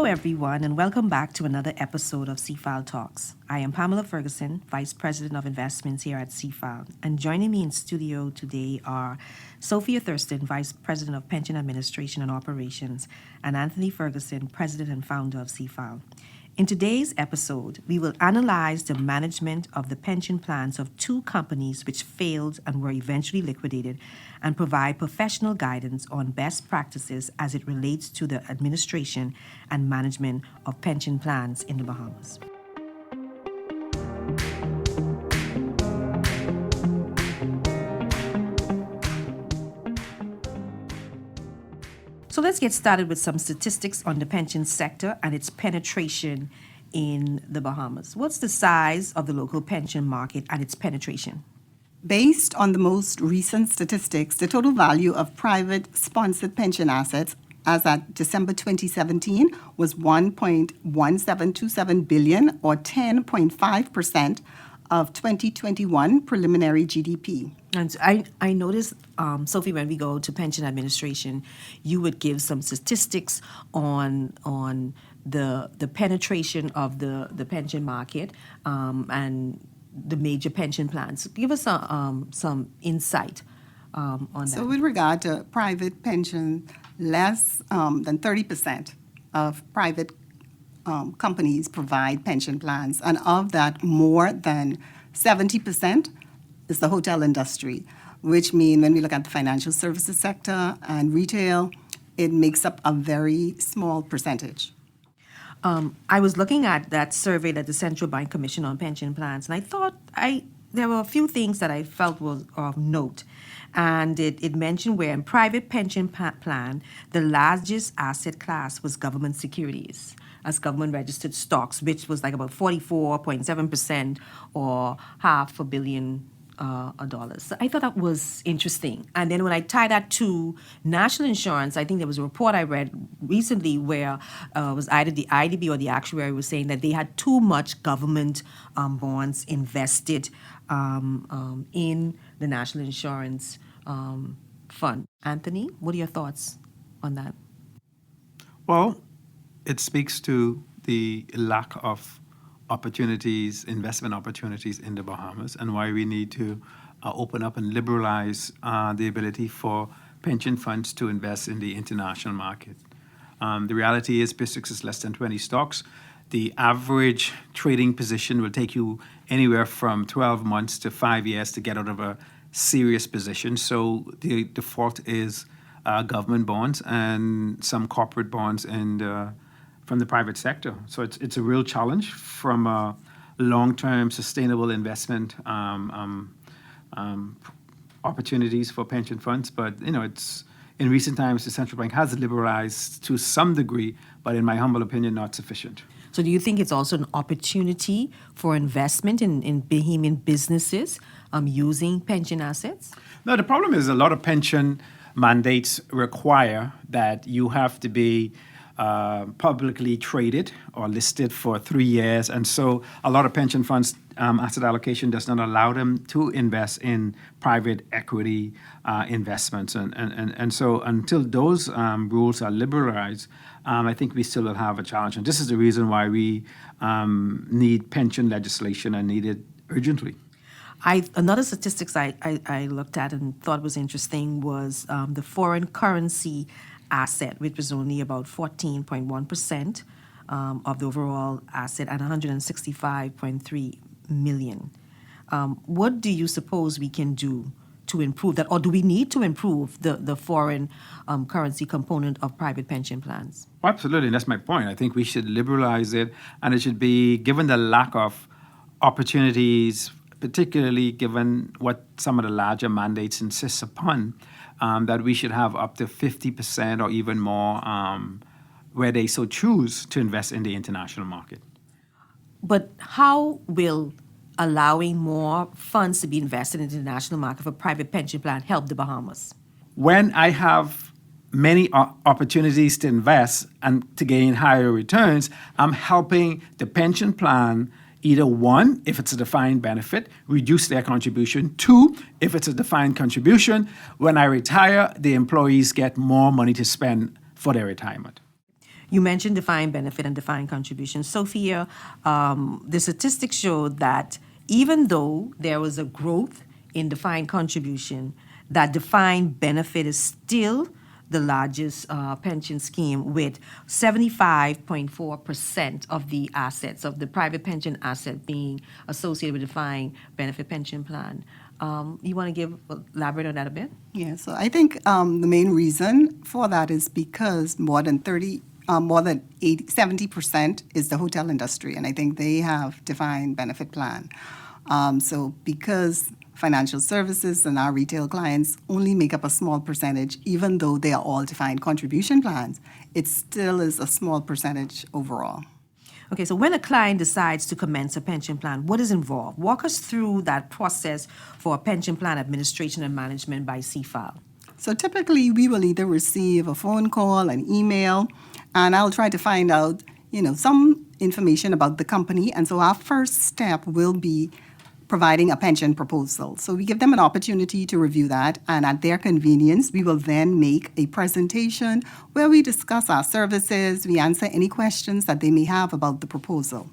Hello, everyone, and welcome back to another episode of CFAL Talks. I am Pamela Ferguson, Vice President of Investments here at CFAL, and joining me in studio today are Sophia Thurston, Vice President of Pension Administration and Operations, and Anthony Ferguson, President and Founder of CFAL. In today's episode, we will analyze the management of the pension plans of two companies which failed and were eventually liquidated and provide professional guidance on best practices as it relates to the administration and management of pension plans in the Bahamas. So let's get started with some statistics on the pension sector and its penetration in the Bahamas. What's the size of the local pension market and its penetration? Based on the most recent statistics, the total value of private sponsored pension assets as at December 2017 was $1.1727 billion, or 10.5% of 2021 preliminary GDP. And I noticed, Sophie, when we go to pension administration, you would give some statistics on the penetration of the pension market and the major pension plans. Give us some insight on that. So with regard to private pension, less than 30% of private companies provide pension plans, and of that, more than 70% is the hotel industry, which means when we look at the financial services sector and retail, it makes up a very small percentage. I was looking at that survey that the Central Bank commissioned on pension plans, and I thought there were a few things that I felt was of note. And it mentioned where in private pension plan, the largest asset class was government securities as government registered stocks, which was like about 44.7% or $500 million. So I thought that was interesting. And then when I tie that to national insurance, I think there was a report I read recently where it was either the IDB or the actuary was saying that they had too much government bonds invested in the national insurance fund. Anthony, what are your thoughts on that? Well, it speaks to the lack of opportunities, investment opportunities in the Bahamas, and why we need to open up and liberalize the ability for pension funds to invest in the international market. The reality is BISX is less than 20 stocks. The average trading position will take you anywhere from 12 months to 5 years to get out of a serious position. So the default is government bonds and some corporate bonds and from the private sector. So it's a real challenge from a long-term sustainable investment opportunities for pension funds. But, it's in recent times, the central bank has liberalized to some degree, but in my humble opinion, not sufficient. So do you think it's also an opportunity for investment in Bahamian businesses using pension assets? No, the problem is a lot of pension mandates require that you have to be publicly traded or listed for 3 years. And so a lot of pension funds asset allocation does not allow them to invest in private equity investments. And so until those rules are liberalized, I think we still will have a challenge. And this is the reason why we need pension legislation and need it urgently. Another statistics I looked at and thought was interesting was the foreign currency asset, which was only about 14.1% of the overall asset at $165.3 million. What do you suppose we can do to improve that, or do we need to improve the foreign currency component of private pension plans? Absolutely, and that's my point. I think we should liberalize it, and it should be, given the lack of opportunities, particularly given what some of the larger mandates insist upon, that we should have up to 50% or even more where they so choose to invest in the international market. But how will allowing more funds to be invested in the international market for private pension plan help the Bahamas? When I have many opportunities to invest and to gain higher returns, I'm helping the pension plan either one, if it's a defined benefit, reduce their contribution. Two, if it's a defined contribution, when I retire, the employees get more money to spend for their retirement. You mentioned defined benefit and defined contribution. Sophia, the statistics showed that even though there was a growth in defined contribution, that defined benefit is still the largest pension scheme with 75.4% of the assets, of the private pension asset being associated with defined benefit pension plan. You want to elaborate on that a bit? Yeah, so I think the main reason for that is because more than 70% is the hotel industry, and I think they have defined benefit plan. So because financial services and our retail clients only make up a small percentage, even though they are all defined contribution plans, it still is a small percentage overall. Okay, so when a client decides to commence a pension plan, what is involved? Walk us through that process for a pension plan administration and management by CFAL. So typically, we will either receive a phone call, an email, and I'll try to find out, some information about the company. And so our first step will be providing a pension proposal. So we give them an opportunity to review that, and at their convenience, we will then make a presentation where we discuss our services, we answer any questions that they may have about the proposal.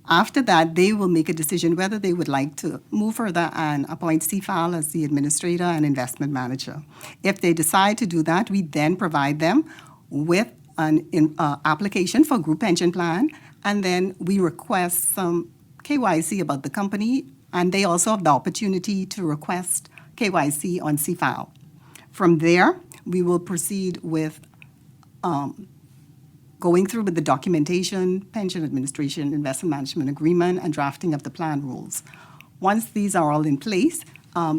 After that, they will make a decision whether they would like to move further and appoint CFAL as the administrator and investment manager. If they decide to do that, we then provide them with an application for group pension plan, and then we request some KYC about the company, and they also have the opportunity to request KYC on CFAL. From there, we will proceed with going through with the documentation, pension administration, investment management agreement, and drafting of the plan rules. Once these are all in place,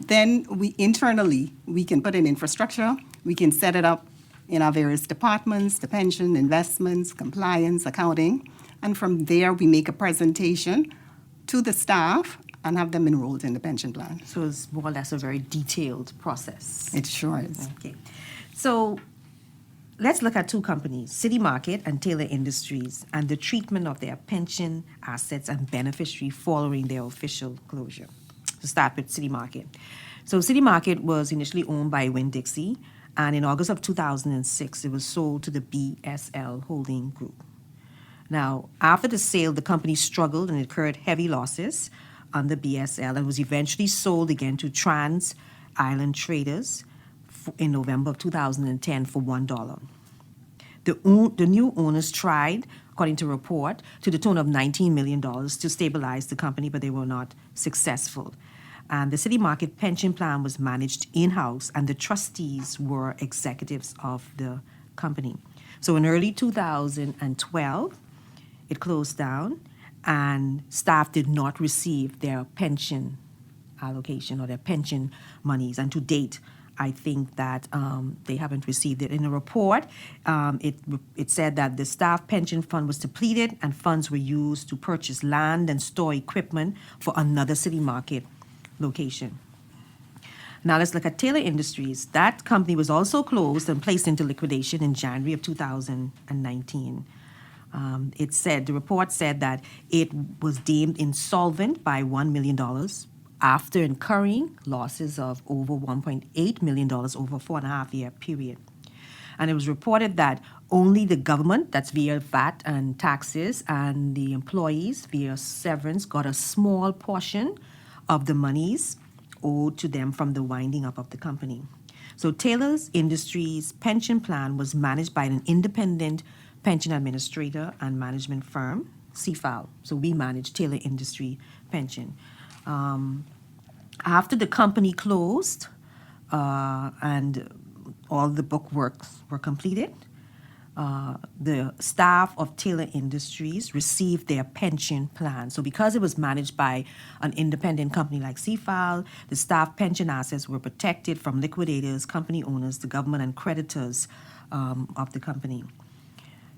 then we can put in infrastructure, we can set it up in our various departments, the pension, investments, compliance, accounting, and from there we make a presentation to the staff and have them enrolled in the pension plan. So it's more or less a very detailed process. It sure is. Okay. So let's look at two companies, City Market and Taylor Industries, and the treatment of their pension assets and beneficiary following their official closure. To start with City Market. So City Market was initially owned by Winn-Dixie, and in August of 2006, it was sold to the BSL Holding Group. Now, after the sale, the company struggled and incurred heavy losses under BSL and was eventually sold again to Trans Island Traders in November of 2010 for $1. The new owners tried, according to a report, to the tune of $19 million to stabilize the company, but they were not successful. And the City Market pension plan was managed in-house, and the trustees were executives of the company. So in early 2012, it closed down, and staff did not receive their pension allocation or their pension monies. And to date, I think that they haven't received it. In a report, it said that the staff pension fund was depleted and funds were used to purchase land and store equipment for another City Market location. Now let's look at Taylor Industries. That company was also closed and placed into liquidation in January of 2019. The report said that it was deemed insolvent by $1 million after incurring losses of over $1.8 million over a 4.5-year period. And it was reported that only the government, that's via VAT and taxes, and the employees via severance got a small portion of the monies owed to them from the winding up of the company. So Taylor Industries' pension plan was managed by an independent pension administrator and management firm, CFAL. So we manage Taylor Industry Pension. After the company closed and all the book works were completed, the staff of Taylor Industries received their pension plan. So because it was managed by an independent company like CFAL, the staff pension assets were protected from liquidators, company owners, the government, and creditors of the company.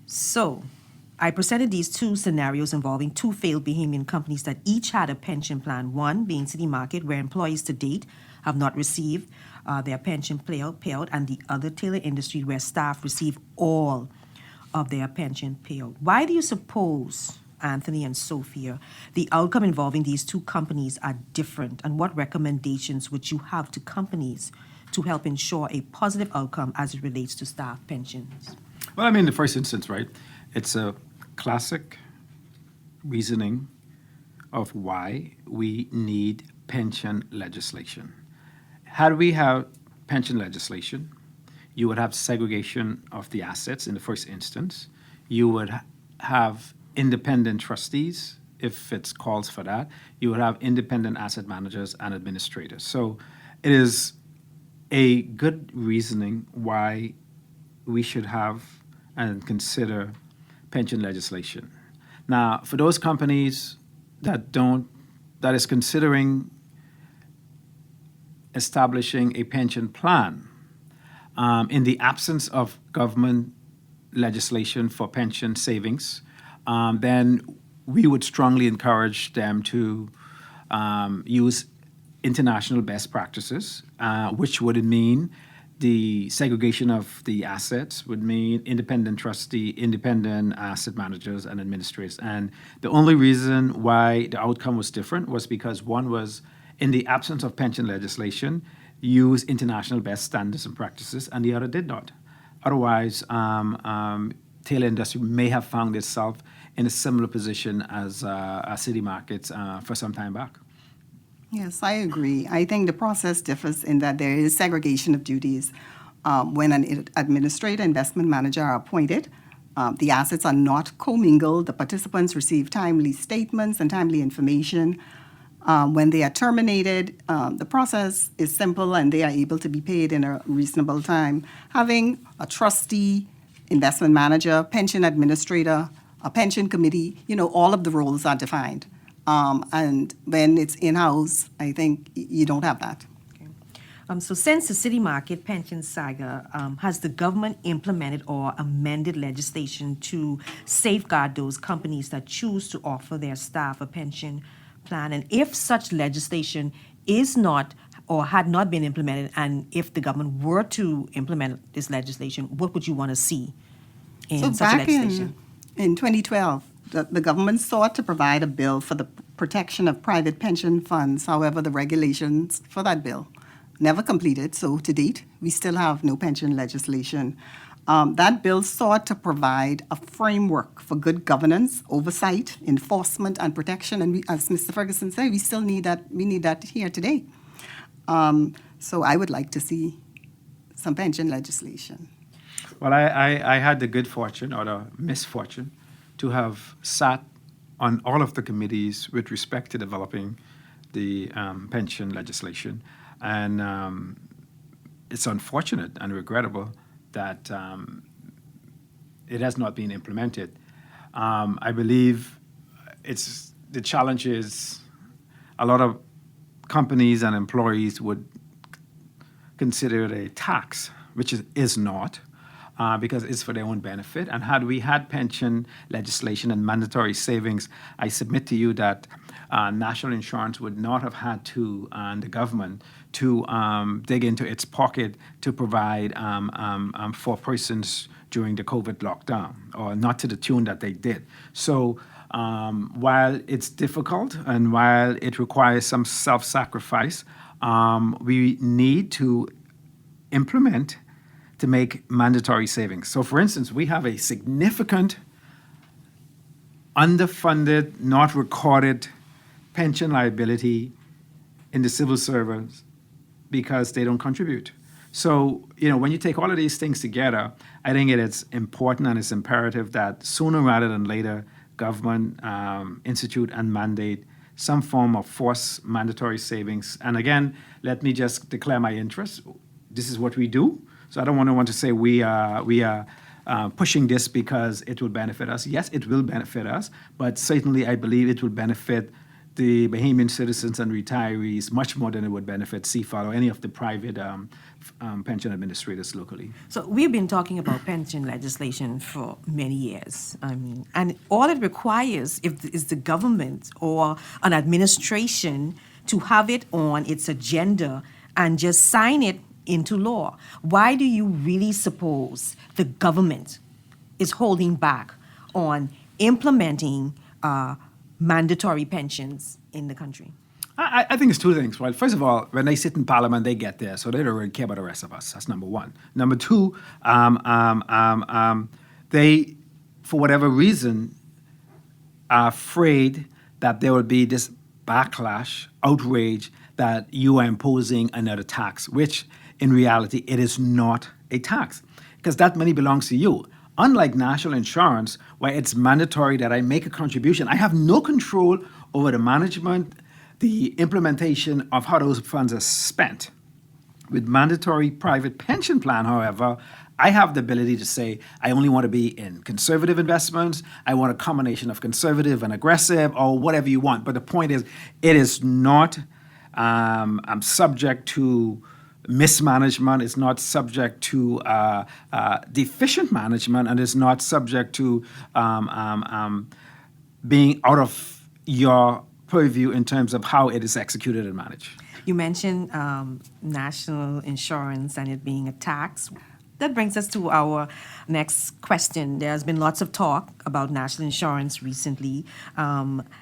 So I presented these two scenarios involving two failed Bahamian companies that each had a pension plan, one being City Market, where employees to date have not received their pension payout, and the other Taylor Industries, where staff receive all of their pension payout. Why do you suppose, Anthony and Sophia, the outcome involving these two companies are different, and what recommendations would you have to companies to help ensure a positive outcome as it relates to staff pensions? Well, I mean, in the first instance, right, it's a classic reasoning of why we need pension legislation. Had we had pension legislation, you would have segregation of the assets in the first instance. You would have independent trustees, if it calls for that. You would have independent asset managers and administrators. So it is a good reasoning why we should have and consider pension legislation. Now, for those companies that is considering establishing a pension plan, in the absence of government legislation for pension savings, then we would strongly encourage them to use international best practices, which would mean the segregation of the assets would mean independent trustee, independent asset managers and administrators. And the only reason why the outcome was different was because one was, in the absence of pension legislation, use international best standards and practices, and the other did not. Otherwise, tailor industry may have found itself in a similar position as city markets for some time back. Yes, I agree. I think the process differs in that there is segregation of duties. When an administrator, investment manager are appointed, the assets are not commingled. The participants receive timely statements and timely information. When they are terminated, the process is simple and they are able to be paid in a reasonable time. Having a trustee, investment manager, pension administrator, a pension committee, all of the roles are defined. And when it's in-house, I think you don't have that. So since the city market pension saga, has the government implemented or amended legislation to safeguard those companies that choose to offer their staff a pension plan? And if such legislation is not or had not been implemented, and if the government were to implement this legislation, what would you want to see in such legislation? In 2012, the government sought to provide a bill for the protection of private pension funds. However, the regulations for that bill never completed. So to date, we still have no pension legislation. That bill sought to provide a framework for good governance, oversight, enforcement, and protection. And as Mr. Ferguson said, we still need that. We need that here today. So I would like to see some pension legislation. Well, I had the good fortune or the misfortune to have sat on all of the committees with respect to developing the pension legislation. And it's unfortunate and regrettable that it has not been implemented. I believe the challenge is a lot of companies and employees would consider it a tax, which is not. Because it's for their own benefit. And had we had pension legislation and mandatory savings, I submit to you that national insurance would not have had to, and the government, to dig into its pocket to provide for persons during the COVID lockdown, or not to the tune that they did. So while it's difficult and while it requires some self-sacrifice, we need to implement to make mandatory savings. So, for instance, we have a significant underfunded, not recorded pension liability in the civil service because they don't contribute. So, when you take all of these things together, I think it is important and it's imperative that sooner rather than later, government institute and mandate some form of forced mandatory savings. And again, let me just declare my interest. This is what we do. So I don't want to say we are pushing this because it will benefit us. Yes, it will benefit us, but certainly I believe it will benefit the Bahamian citizens and retirees much more than it would benefit CFAL or any of the private pension administrators locally. So we've been talking about pension legislation for many years. And all it requires is the government or an administration to have it on its agenda and just sign it into law. Why do you really suppose the government is holding back on implementing mandatory pensions in the country? I think it's two things. Well, first of all, when they sit in Parliament, they get there, so they don't really care about the rest of us. That's number one. Number two, they, for whatever reason, are afraid that there will be this backlash, outrage that you are imposing another tax, which in reality, it is not a tax because that money belongs to you. Unlike national insurance, where it's mandatory that I make a contribution, I have no control over the management, the implementation of how those funds are spent. With mandatory private pension plan, however, I have the ability to say, I only want to be in conservative investments. I want a combination of conservative and aggressive or whatever you want. But the point is, it is not subject to mismanagement. It's not subject to deficient management, and it's not subject to being out of your purview in terms of how it is executed and managed. You mentioned national insurance and it being a tax. That brings us to our next question. There's been lots of talk about national insurance recently.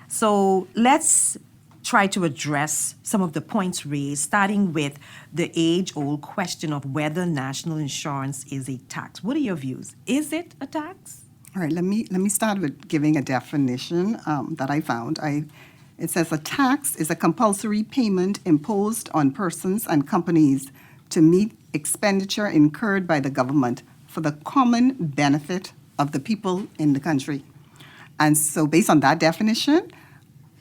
So let's try to address some of the points raised, starting with the age-old question of whether national insurance is a tax. What are your views? Is it a tax? All right, let me start with giving a definition that I found. It says a tax is a compulsory payment imposed on persons and companies to meet expenditure incurred by the government for the common benefit of the people in the country. And so based on that definition,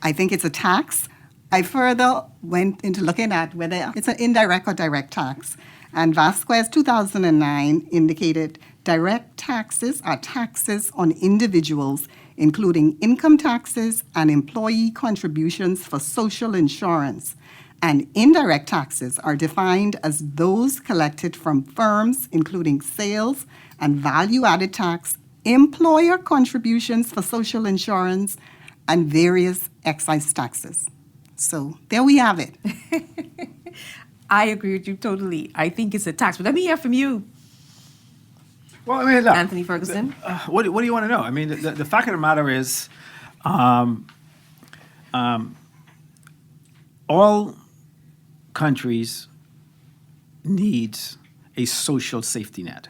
I think it's a tax. I further went into looking at whether it's an indirect or direct tax. And Vasquez 2009 indicated direct taxes are taxes on individuals, including income taxes and employee contributions for social insurance. And indirect taxes are defined as those collected from firms, including sales and value-added tax, employer contributions for social insurance, and various excise taxes. So there we have it. I agree with you totally. I think it's a tax. But let me hear from you, Well, I mean, look, Anthony Ferguson. what do you want to know? I mean, the fact of the matter is, all countries needs a social safety net.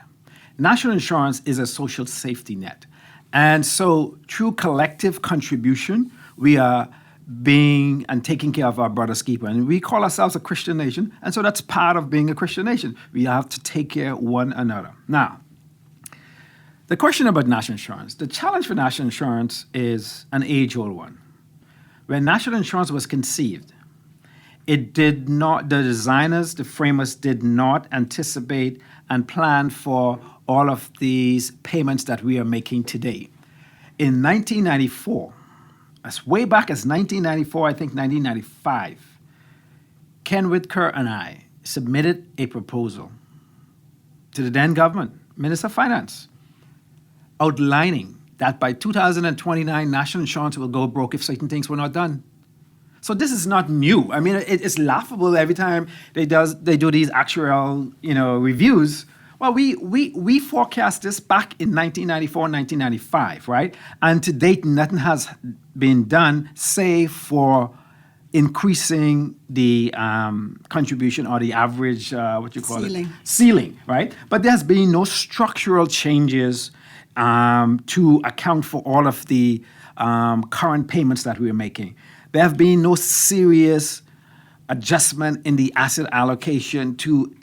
National insurance is a social safety net. And so through collective contribution, we are being and taking care of our brother's keeper. And we call ourselves a Christian nation, and so that's part of being a Christian nation. We have to take care of one another. Now, the question about national insurance, the challenge for national insurance is an age-old one. When national insurance was conceived, it did not, the designers, the framers did not anticipate and plan for all of these payments that we are making today. In 1994, as way back as 1994, I think 1995, Ken Whitaker and I submitted a proposal to the then government, Minister of Finance, outlining that by 2029, national insurance will go broke if certain things were not done. So this is not new. I mean, it's laughable every time they do these actuarial, reviews. Well, we forecast this back in 1994, 1995, right? And to date, nothing has been done, save for increasing the contribution or the average, ceiling, right? But there's been no structural changes to account for all of the current payments that we're making. There have been no serious adjustment in the asset allocation to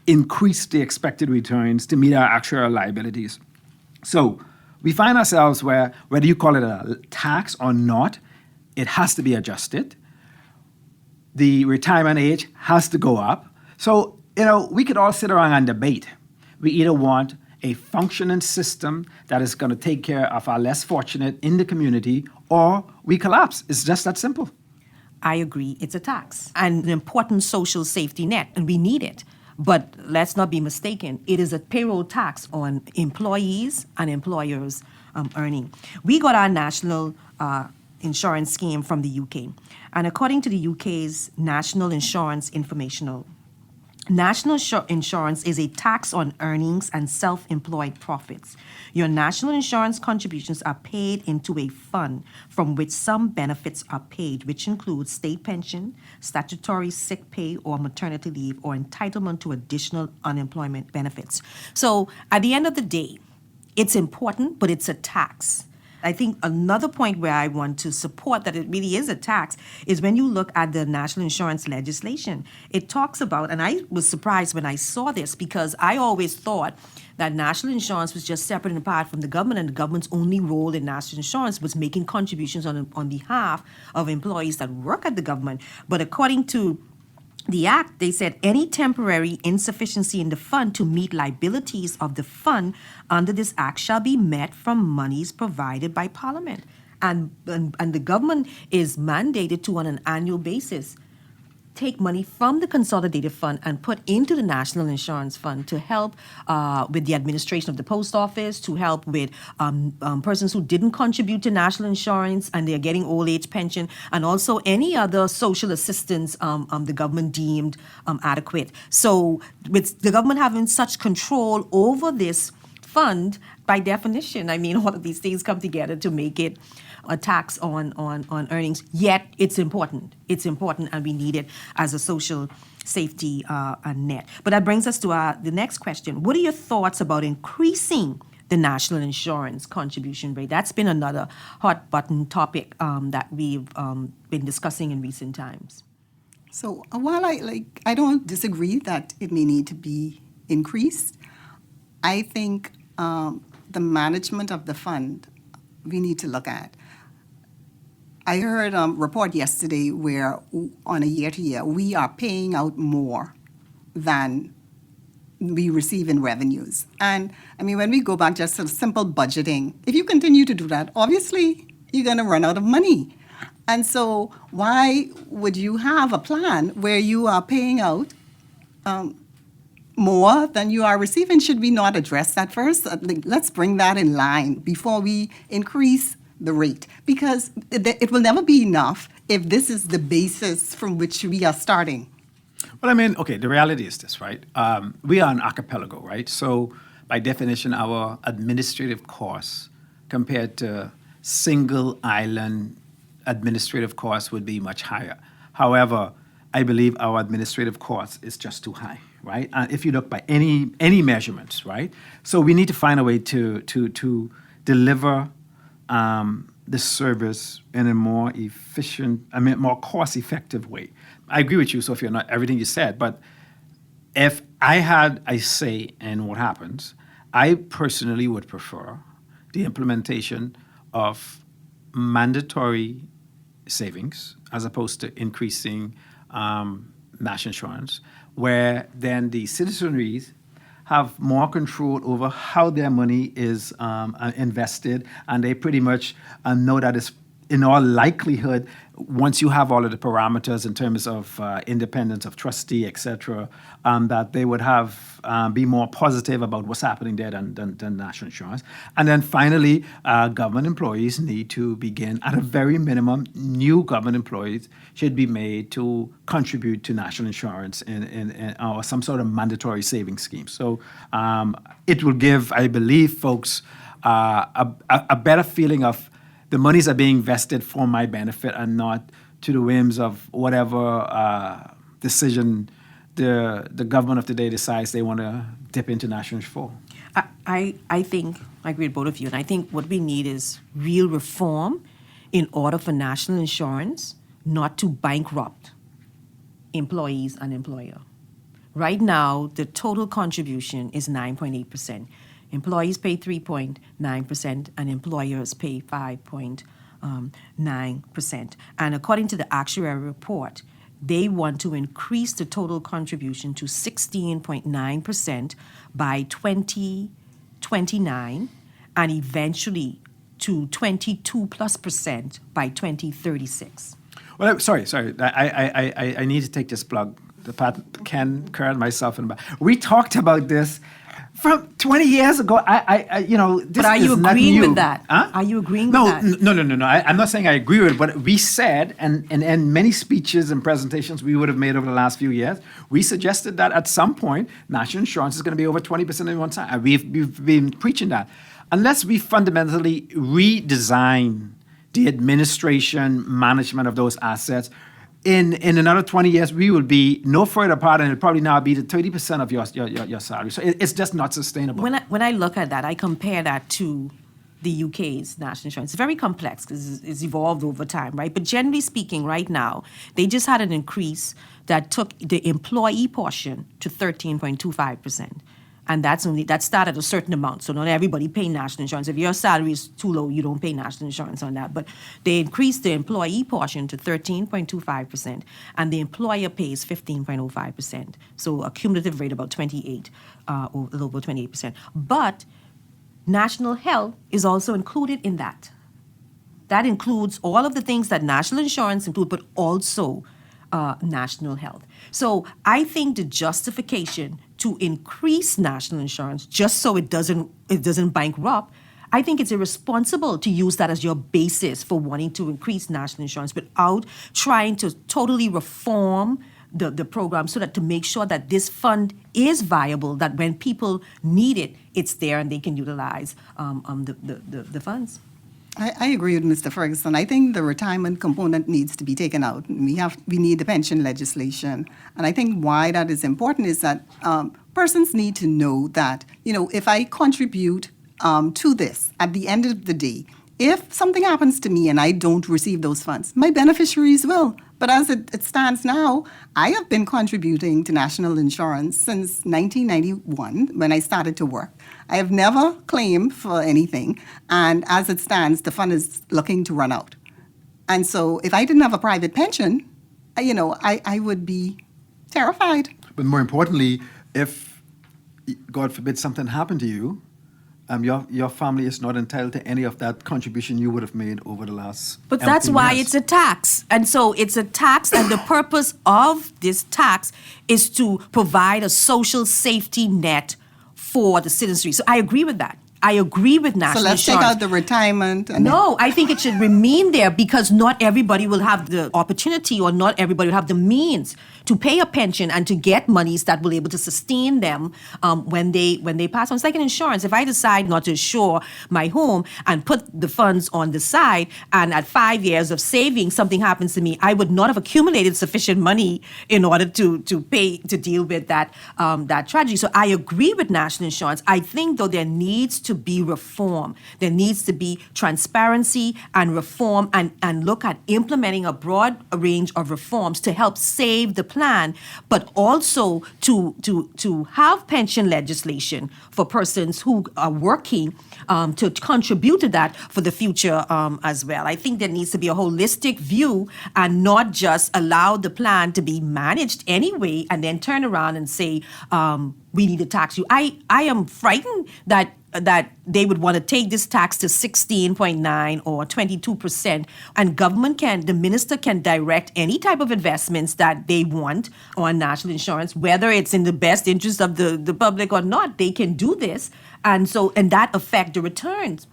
increase the expected returns to meet our actuarial liabilities. So we find ourselves where, whether you call it a tax or not, it has to be adjusted. The retirement age has to go up. So, we could all sit around and debate. We either want a functioning system that is going to take care of our less fortunate in the community, or we collapse. It's just that simple. I agree, it's a tax and an important social safety net, and we need it. But let's not be mistaken, it is a payroll tax on employees and employers' earning. We got our national insurance scheme from the UK, and according to the UK's National Insurance Informational National insurance is a tax on earnings and self-employed profits. Your national insurance contributions are paid into a fund from which some benefits are paid, which includes state pension, statutory sick pay or maternity leave, or entitlement to additional unemployment benefits. So at the end of the day, it's important, but it's a tax. I think another point where I want to support that it really is a tax is when you look at the national insurance legislation. It talks about, and I was surprised when I saw this because I always thought that national insurance was just separate and apart from the government, and the government's only role in national insurance was making contributions on behalf of employees that work at the government. But according to the act, they said any temporary insufficiency in the fund to meet liabilities of the fund under this act shall be met from monies provided by Parliament. And the government is mandated to, on an annual basis, take money from the consolidated fund and put into the national insurance fund to help with the administration of the post office, to help with persons who didn't contribute to national insurance and they're getting old age pension, and also any other social assistance the government deemed adequate. So with the government having such control over this fund, by definition, I mean, all of these things come together to make it a tax on earnings, yet it's important. It's important, and we need it as a social safety net. But that brings us to the next question. What are your thoughts about increasing the national insurance contribution rate? That's been another hot button topic that we've been discussing in recent times. So while I don't disagree that it may need to be increased, I think the management of the fund we need to look at. I heard a report yesterday where on a year-to-year, we are paying out more than we receive in revenues. And I mean, when we go back just to simple budgeting, if you continue to do that, obviously you're going to run out of money. And so why would you have a plan where you are paying out more than you are receiving? Should we not address that first? Let's bring that in line before we increase the rate, because it will never be enough if this is the basis from which we are starting. Well, I mean, okay, the reality is this, right? We are an archipelago, right? So by definition, our administrative costs compared to single island administrative costs would be much higher. However, I believe our administrative cost is just too high, right? If you look by any measurements, right? So we need to find a way to deliver the service in a more efficient, more cost-effective way. I agree with you, Sophia, not everything you said, but if I had a say in what happens, I personally would prefer the implementation of mandatory savings as opposed to increasing national insurance, where then the citizenry have more control over how their money is invested, and they pretty much know that it's in all likelihood, once you have all of the parameters in terms of independence of trustee, et cetera, that they would have be more positive about what's happening there than national insurance. And then finally, government employees need to begin, at a very minimum, new government employees should be made to contribute to national insurance or some sort of mandatory savings scheme. So it will give, I believe, folks a better feeling of the monies are being invested for my benefit and not to the whims of whatever decision the government of today decides they want to dip into national for. I think, I agree with both of you, and I think what we need is real reform in order for national insurance not to bankrupt employees and employer. Right now, the total contribution is 9.8%. Employees pay 3.9% and employers pay 5.9%. And according to the actuarial report, they want to increase the total contribution to 16.9% by 2029 and eventually to 22+% by 2036. Well, sorry. I need to take this plug. Ken, Karen, myself, and we talked about this From 20 years ago, this But are you is not agreeing new. with that? Huh? Are you agreeing No, with that? no. I'm not saying I agree with it, but we said, and in many speeches and presentations we would have made over the last few years, we suggested that at some point, national insurance is going to be over 20% at one time. And we've been preaching that. Unless we fundamentally redesign the administration, management of those assets, in another 20 years, we will be no further apart, and it'll probably now be the 30% of your salary. So it's just not sustainable. When I look at that, I compare that to the UK's national insurance. It's very complex because it's evolved over time, right? But generally speaking, right now, they just had an increase that took the employee portion to 13.25%. And that started at a certain amount. So not everybody pay national insurance. If your salary is too low, you don't pay national insurance on that. But they increased the employee portion to 13.25%, and the employer pays 15.05%. So a cumulative rate about 28, or a little over 28%. But national health is also included in that. That includes all of the things that national insurance include, but also national health. So I think the justification to increase national insurance just so it doesn't bankrupt, I think it's irresponsible to use that as your basis for wanting to increase national insurance without trying to totally reform the program so that to make sure that this fund is viable, that when people need it, it's there and they can utilize the funds. I agree with Mr. Ferguson. I think the retirement component needs to be taken out. We need the pension legislation. And I think why that is important is that persons need to know that, if I contribute to this at the end of the day, if something happens to me and I don't receive those funds, my beneficiaries will. But as it stands now, I have been contributing to national insurance since 1991 when I started to work. I have never claimed for anything. And as it stands, the fund is looking to run out. And so if I didn't have a private pension, I would be terrified. But more importantly, if, God forbid, something happened to you, your family is not entitled to any of that contribution you would have made over the last. But that's why it's a tax. And so it's a tax, and the purpose of this tax is to provide a social safety net for the citizenry. So I agree with that. I agree with national So let's insurance. take out the retirement. No, I think it should remain there because not everybody will have the opportunity or not everybody will have the means to pay a pension and to get monies that will be able to sustain them when they pass on. It's like an insurance. If I decide not to insure my home and put the funds on the side, and at 5 years of saving something happens to me, I would not have accumulated sufficient money in order to pay to deal with that tragedy. So I agree with national insurance. I think though there needs to be reform. There needs to be transparency and reform and look at implementing a broad range of reforms to help save the plan, but also to have pension legislation for persons who are working to contribute to that for the future as well. I think there needs to be a holistic view and not just allow the plan to be managed anyway and then turn around and say, we need to tax you. I am frightened that they would want to take this tax to 16.9 or 22%, and the minister can direct any type of investments that they want on national insurance, whether it's in the best interest of the public or not. They can do this, and that affect the returns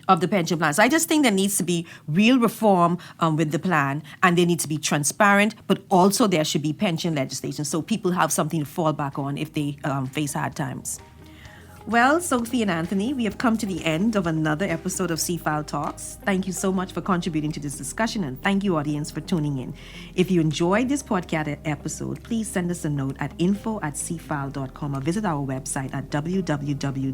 of the pension plans. So I just think there needs to be real reform with the plan, and they need to be transparent, but also there should be pension legislation so people have something to fall back on if they face hard times. Well, Sophie and Anthony, we have come to the end of another episode of CFAL Talks. Thank you so much for contributing to this discussion, and thank you, audience, for tuning in. If you enjoyed this podcast episode, please send us a note at info@cfal.com or visit our website at www.cfal.com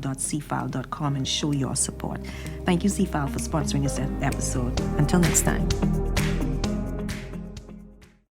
and show your support. Thank you, CFAL, for sponsoring this episode. Until next time.